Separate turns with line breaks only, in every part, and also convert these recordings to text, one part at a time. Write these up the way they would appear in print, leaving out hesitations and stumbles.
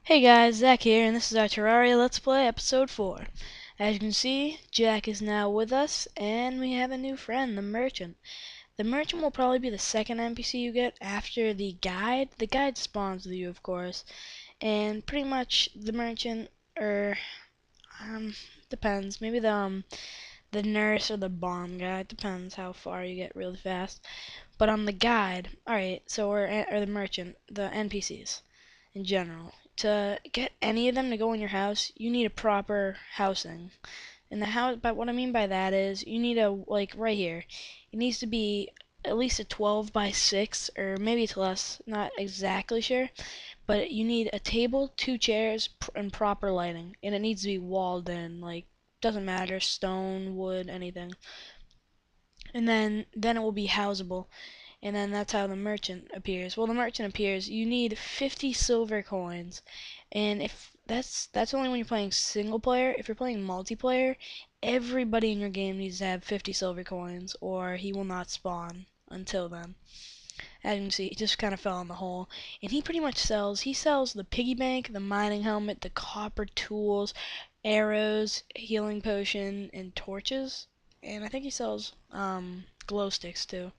Hey guys, Zach here, and this is our Terraria Let's Play episode 4. As you can see, Jack is now with us, and we have a new friend, the Merchant. The Merchant will probably be the second NPC you get after the Guide. The Guide spawns with you, of course, and pretty much the Merchant, um, depends. Maybe the Nurse or the Bomb Guy, depends how far you get really fast. But on the Guide, alright, so or the Merchant, the NPCs in general. To get any of them to go in your house, you need a proper housing. And the house, but what I mean by that is you need a, like right here, it needs to be at least a 12 by 6, or maybe it's less, not exactly sure, but you need a table, two chairs, and proper lighting. And it needs to be walled in, like, doesn't matter, stone, wood, anything. And then it will be houseable, and then that's how the merchant appears. Well, the merchant appears, you need 50 silver coins, and if that's only when you're playing single player. If you're playing multiplayer, everybody in your game needs to have 50 silver coins, or he will not spawn until then. As you can see, he just kind of fell in the hole, and he pretty much sells the piggy bank, the mining helmet, the copper tools, arrows, healing potion, and torches, and I think he sells glow sticks too.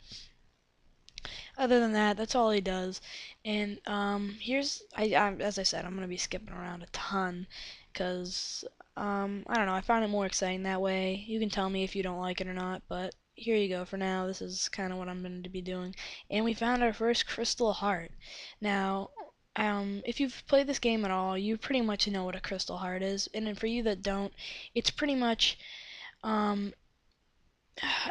Other than that, that's all he does. And as I said, I'm gonna be skipping around a ton, cause I don't know. I find it more exciting that way. You can tell me if you don't like it or not, but here you go. For now, this is kind of what I'm going to be doing. And we found our first crystal heart. Now, if you've played this game at all, you pretty much know what a crystal heart is. And then for you that don't, it's pretty much um,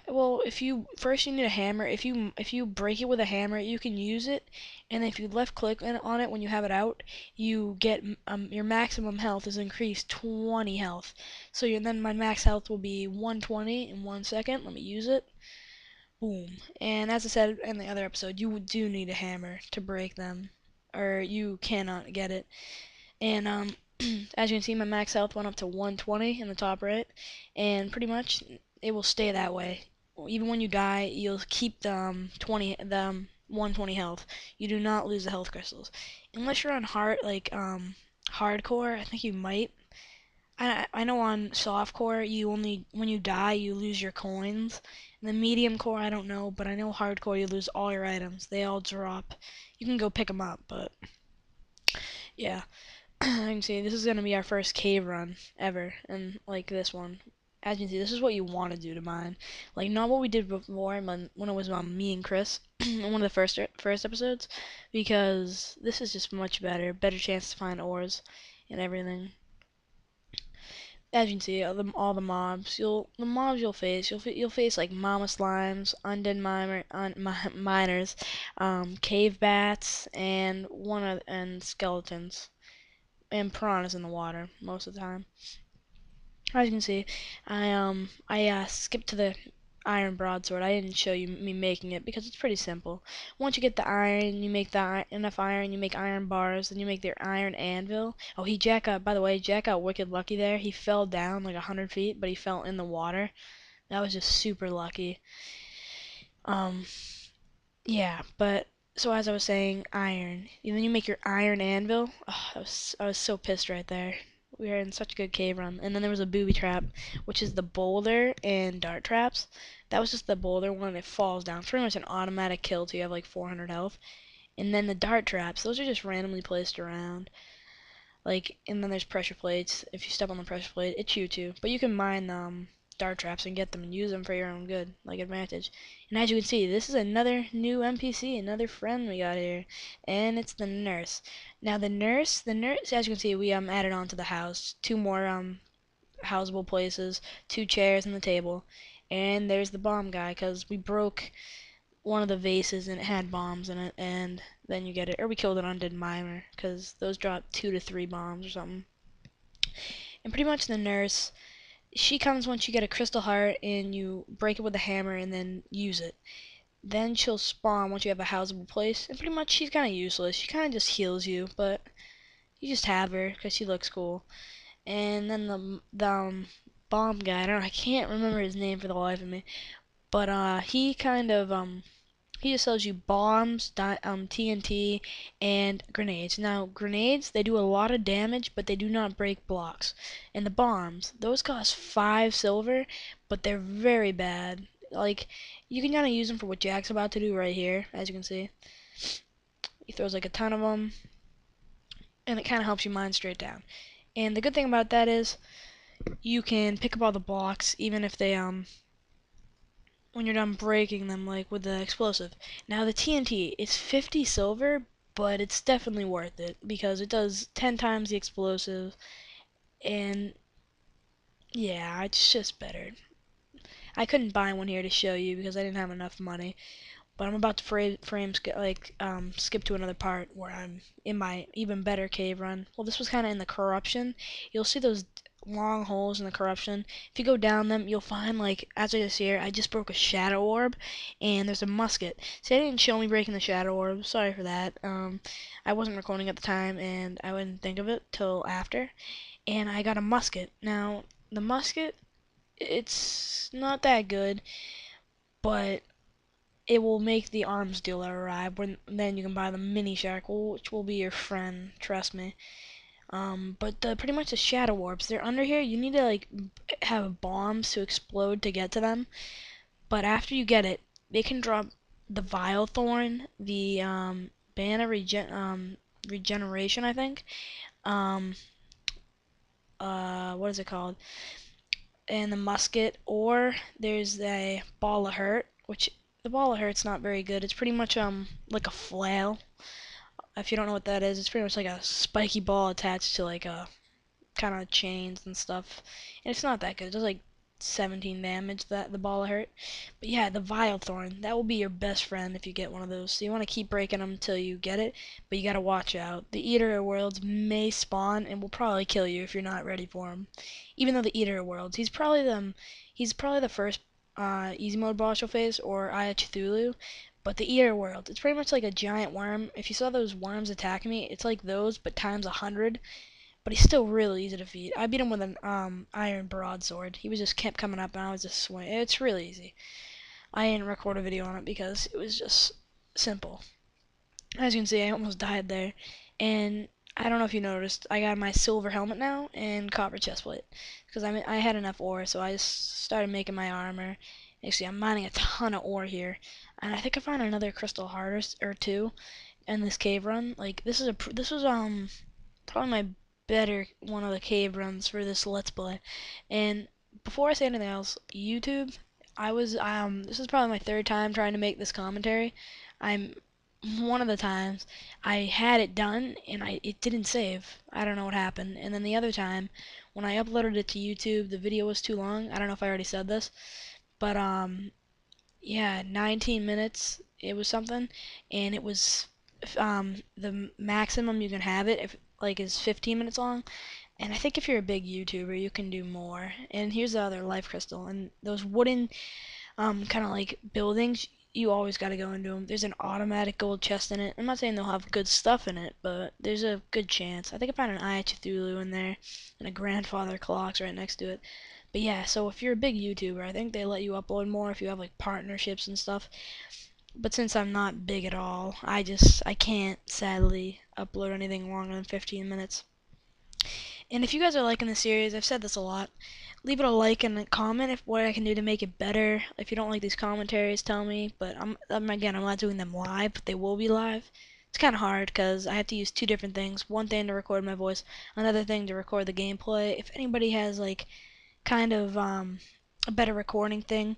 well, if you first you need a hammer. If you break it with a hammer, you can use it, and if you left click on it when you have it out, you get your maximum health is increased 20 health. So then my max health will be 120 in 1 second. Let me use it. Boom. And as I said in the other episode, you do need a hammer to break them, or you cannot get it. And as you can see, my max health went up to 120 in the top right, and pretty much it will stay that way. Even when you die, you'll keep the 120 health. You do not lose the health crystals, unless you're on hardcore. I think you might. I know on softcore you only when you die you lose your coins. In the medium core I don't know, but I know hardcore you lose all your items. They all drop. You can go pick them up, but yeah. I can see this is gonna be our first cave run ever, and like this one. As you can see, this is what you want to do to mine. Like not what we did before when it was me and Chris in one of the first episodes, because this is just much better, better chance to find ores and everything. As you can see, all the mobs you'll face, you'll face like mama slimes, undead miners, cave bats, and skeletons and piranhas in the water most of the time. As you can see, I skipped to the iron broadsword. I didn't show you me making it because it's pretty simple. Once you get the iron, you make enough iron, you make iron bars, then you make their iron anvil. Oh, by the way, Jack got wicked lucky there. He fell down like 100 feet, but he fell in the water. That was just super lucky. Um, yeah, but so as I was saying, iron. And then you make your iron anvil. Oh, I was so pissed right there. We were in such a good cave run. And then there was a booby trap, which is the boulder and dart traps. That was just the boulder one. It falls down. It's pretty much an automatic kill till you have like 400 health. And then the dart traps, those are just randomly placed around. Like, and then there's pressure plates. If you step on the pressure plate, it shoots you. But you can mine dart traps and get them and use them for your own good, like advantage. And as you can see, this is another new NPC, another friend we got here, and it's the nurse. Now the nurse, as you can see, we added on to the house two more houseable places, two chairs and the table, and there's the bomb guy because we broke one of the vases and it had bombs in it, and then you get it. Or we killed an undead miner because those drop 2 to 3 bombs or something. And pretty much the nurse, she comes once you get a crystal heart and you break it with a hammer and then use it. Then she'll spawn once you have a houseable place, and pretty much she's kind of useless. She kind of just heals you, but you just have her because she looks cool. And then the bomb guy, I can't remember his name for the life of me, but he kind of He just sells you bombs, TNT, and grenades. Now, grenades, they do a lot of damage, but they do not break blocks. And the bombs, those cost 5 silver, but they're very bad. Like, you can kind of use them for what Jack's about to do right here, as you can see. He throws like a ton of them, and it kind of helps you mine straight down. And the good thing about that is, you can pick up all the blocks, even if they, when you're done breaking them, like with the explosive. Now the TNT, it's 50 silver, but it's definitely worth it because it does 10 times the explosive, and yeah, it's just better. I couldn't buy one here to show you because I didn't have enough money, but I'm about to skip to another part where I'm in my even better cave run. Well, this was kind of in the corruption. You'll see those long holes in the corruption. If you go down them, you'll find, like, as I just here, I just broke a shadow orb, and there's a musket. See, I didn't show me breaking the shadow orb. Sorry for that. I wasn't recording at the time, and I wouldn't think of it till after. And I got a musket. Now, the musket, it's not that good, but it will make the arms dealer arrive. When then you can buy the mini shark, which will be your friend. Trust me. But pretty much the shadow orbs, they're under here. You need to like have bombs to explode to get to them. But after you get it, they can drop the Vile Thorn, the Banner Regeneration, I think. Um, what is it called? And the musket, or there's a Ball of Hurt, which the Ball of Hurt's not very good. It's pretty much like a flail. If you don't know what that is, it's pretty much like a spiky ball attached to like a kind of chains and stuff. And it's not that good. It does like 17 damage, that the ball hurt. But yeah, the Vile Thorn, that will be your best friend if you get one of those. So you want to keep breaking them until you get it, but you got to watch out. The Eater of Worlds may spawn and will probably kill you if you're not ready for him. Even though the Eater of Worlds, he's probably the first easy mode boss you'll face, or Aya Cthulhu. But the Eater of Worlds, it's pretty much like a giant worm. If you saw those worms attacking me, it's like those, but times 100, but he's still really easy to defeat. I beat him with an iron broadsword. He was just kept coming up, and I was just swinging. It's really easy. I didn't record a video on it because it was just simple. As you can see, I almost died there, and I don't know if you noticed, I got my silver helmet now and copper chestplate because I had enough ore, so I just started making my armor. You see, I'm mining a ton of ore here, and I think I found another crystal heart or two in this cave run. Like this was probably my better one of the cave runs for this Let's Play. And before I say anything else, YouTube, this is probably my third time trying to make this commentary. I'm one of the times I had it done and it didn't save. I don't know what happened. And then the other time when I uploaded it to YouTube, the video was too long. I don't know if I already said this, but yeah, 19 minutes. It was something, and it was the maximum you can have it if like is 15 minutes long. And I think if you're a big YouTuber, you can do more. And here's the other life crystal, and those wooden kind of like buildings. You always got to go into them. There's an automatic gold chest in it. I'm not saying they'll have good stuff in it, but there's a good chance. I think I found an Eye of Cthulhu in there, and a grandfather clocks right next to it. But yeah, so if you're a big YouTuber, I think they let you upload more if you have like partnerships and stuff. But since I'm not big at all, I can't sadly upload anything longer than 15 minutes. And if you guys are liking the series, I've said this a lot, leave it a like and a comment if what I can do to make it better. If you don't like these commentaries, tell me. But again, I'm not doing them live, but they will be live. It's kind of hard because I have to use two different things. One thing to record my voice, another thing to record the gameplay. If anybody has like kind of a better recording thing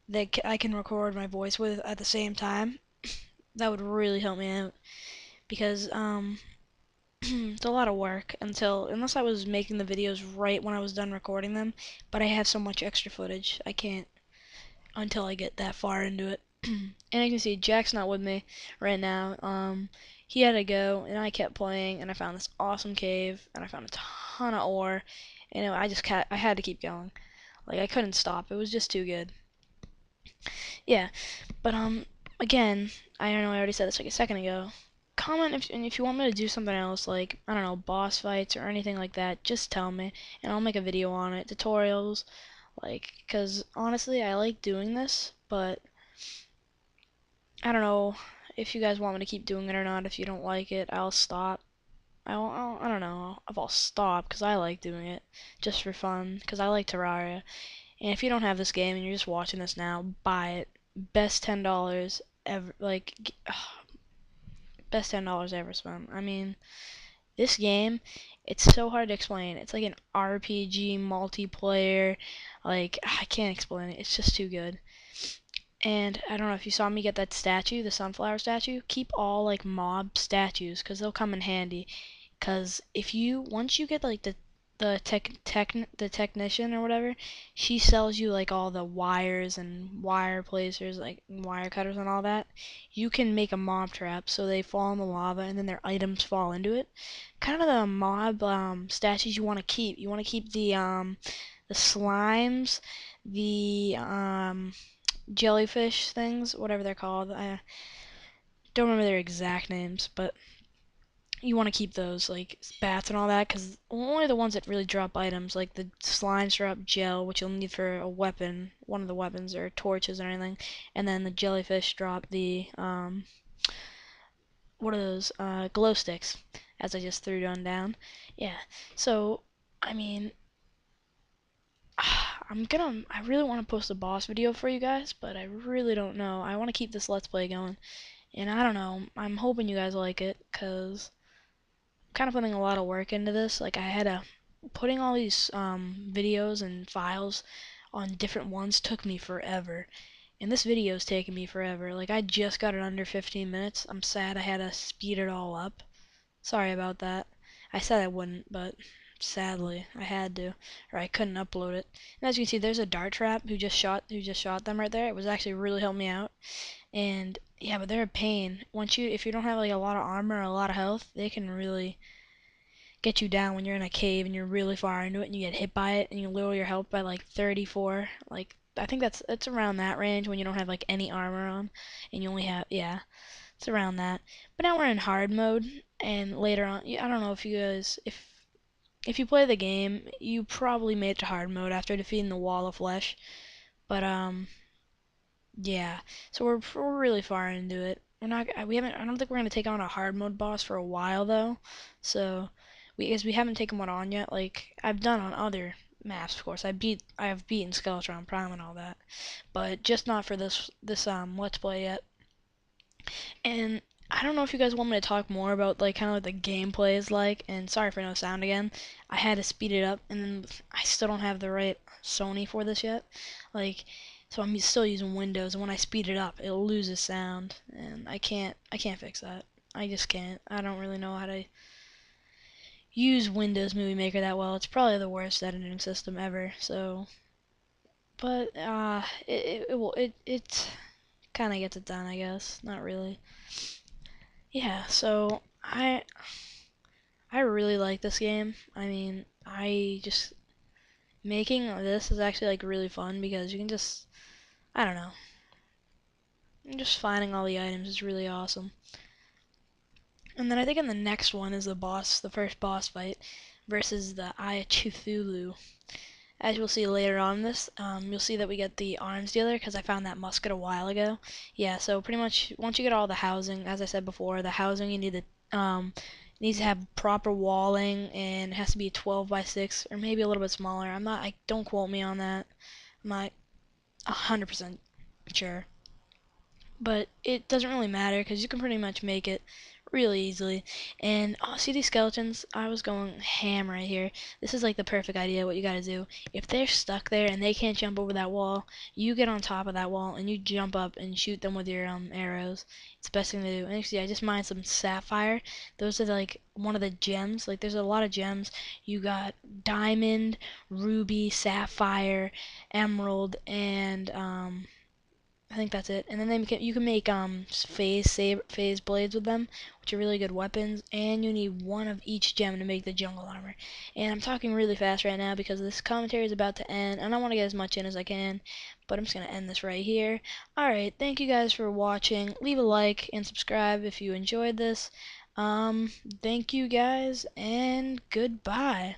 that I can record my voice with at the same time, that would really help me out because it's a lot of work unless I was making the videos right when I was done recording them, but I have so much extra footage I can't until I get that far into it. And you can see Jack's not with me right now. He had to go, and I kept playing, and I found this awesome cave, and I found a ton of ore, and I had to keep going. Like I couldn't stop. It was just too good. Yeah, but again, I don't know. I already said this like a second ago. Comment if you want me to do something else, like I don't know, boss fights or anything like that. Just tell me, and I'll make a video on it. Tutorials, like, cause honestly, I like doing this, but I don't know if you guys want me to keep doing it or not. If you don't like it, I'll stop. I don't know if I'll stop because I like doing it just for fun because I like Terraria. And if you don't have this game and you're just watching this now, buy it. Best $10 ever. Like best $10 ever spent. I mean, this game, it's so hard to explain. It's like an RPG multiplayer. Like I can't explain it. It's just too good. And I don't know if you saw me get that statue, the sunflower statue. Keep all like mob statues because they'll come in handy. Because if you once you get like the technician or whatever, she sells you like all the wires and wire placers, like wire cutters and all that. You can make a mob trap so they fall in the lava and then their items fall into it. Kind of the mob statues you want to keep. You want to keep the slimes, the jellyfish things, whatever they're called. I don't remember their exact names, but you want to keep those, like bats and all that, because only the ones that really drop items, like the slimes drop gel, which you'll need for a weapon, one of the weapons, or torches or anything, and then the jellyfish drop the, what are those, glow sticks, as I just threw one down. Yeah, so, I mean, I really want to post a boss video for you guys, but I really don't know. I want to keep this Let's Play going, and I don't know, I'm hoping you guys like it, because kind of putting a lot of work into this. Like I had a putting all these videos and files on different ones took me forever. And this video's taken me forever. Like I just got it under 15 minutes. I'm sad I had to speed it all up. Sorry about that. I said I wouldn't, but sadly I had to, or I couldn't upload it. And as you can see, there's a dart trap who just shot them right there. It was actually really helped me out. And yeah, but they're a pain. If you don't have like a lot of armor or a lot of health, they can really get you down when you're in a cave and you're really far into it and you get hit by it and you lower your health by like 34. Like I think that's around that range when you don't have like any armor on and you only have, yeah, it's around that. But now we're in hard mode, and later on, I don't know if you guys if you play the game, you probably made it to hard mode after defeating the wall of flesh. But yeah, so we're really far into it. We haven't, I don't think we're gonna take on a hard mode boss for a while though. So because we haven't taken one on yet. Like I've done on other maps, of course. I have beaten Skeletron Prime and all that, but just not for this Let's Play yet. And I don't know if you guys want me to talk more about like kind of what the gameplay is like. And sorry for no sound again. I had to speed it up, and then I still don't have the right Sony for this yet. Like, so I'm still using Windows, and when I speed it up, it loses sound, and I can't fix that. I just can't. I don't really know how to use Windows Movie Maker that well. It's probably the worst editing system ever. So, but it kind of gets it done, I guess. Not really. Yeah. So I really like this game. I mean, I just making this is actually like really fun because you can just I don't know, just finding all the items is really awesome. And then I think in the next one is the first boss fight versus the Eye of Cthulhu. As you'll see later on in this, you'll see that we get the arms dealer because I found that musket a while ago. Yeah, so pretty much once you get all the housing, as I said before, the housing you need needs to have proper walling and it has to be 12 by 6 or maybe a little bit smaller. Don't quote me on that. I'm not 100% sure. But it doesn't really matter because you can pretty much make it really easily. And oh, see these skeletons? I was going ham right here. This is like the perfect idea what you gotta do. If they're stuck there and they can't jump over that wall, you get on top of that wall and you jump up and shoot them with your arrows. It's the best thing to do. And actually, I just mined some sapphire. Those are like one of the gems. Like there's a lot of gems. You got diamond, ruby, sapphire, emerald, and I think that's it. And then you can make phase blades with them, which are really good weapons. And you need one of each gem to make the jungle armor. And I'm talking really fast right now because this commentary is about to end, and I want to get as much in as I can. But I'm just gonna end this right here. All right, thank you guys for watching. Leave a like and subscribe if you enjoyed this. Thank you guys and goodbye.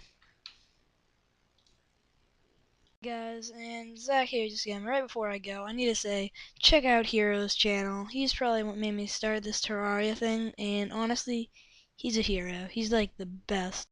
Guys, and Zach here just again. Right before I go, I need to say, check out Hero's channel. He's probably what made me start this Terraria thing, and honestly, he's a hero. He's like the best.